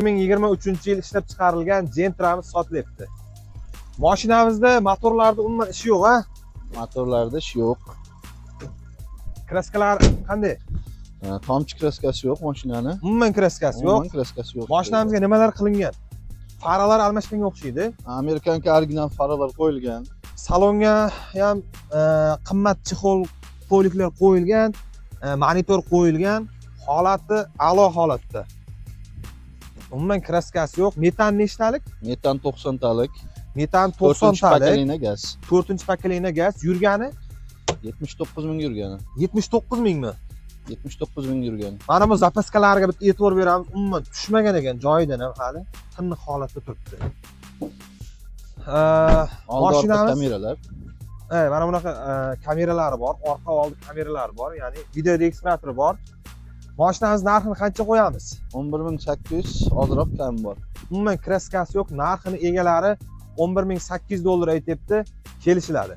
2023-yil ishlab chiqarilgan Gentra'miz sotilyapti. Mashinamizda motorlarda umuman ishi yo'q, ha? Motorlarda ish yo'q. Kraskalar qanday? Tomchi kraskasi yo'q mashinani. Umuman kraskasi yo'q. Umuman kraskasi yo'q. Mashinamizga nimalar qilingan? Faralar almashganga o'xshaydi. Amerikanka original faralar qo'yilgan. Salonga ham qimmat chexol poliklar qo'yilgan, monitor qo'yilgan. Holati a'lo holatda. Umuman kraskasi yo'q. Metan nechtalik? Metan 90 talik. Metan 90 talik. Pakalina gaz. 4-pakalina gaz. Yurgani 79 ming yurgani. 79 mingmi? 79 ming yurgan. Mana bu zapaskalarga bitta e'tibor beramiz. Umuman tushmagan ekan joyidan ham hali tiniq holatda turibdi. Mashinamiz kameralar. mana bunaqa kameralari bor, orqa oldi kameralari bor, ya'ni video registratori bor. Mashinamiz narxini qancha qo'yamiz? 11800, ozroq kam bor. Umuman kraskasi yo'q, narxini egalari $11800 aytyapti, kelishiladi.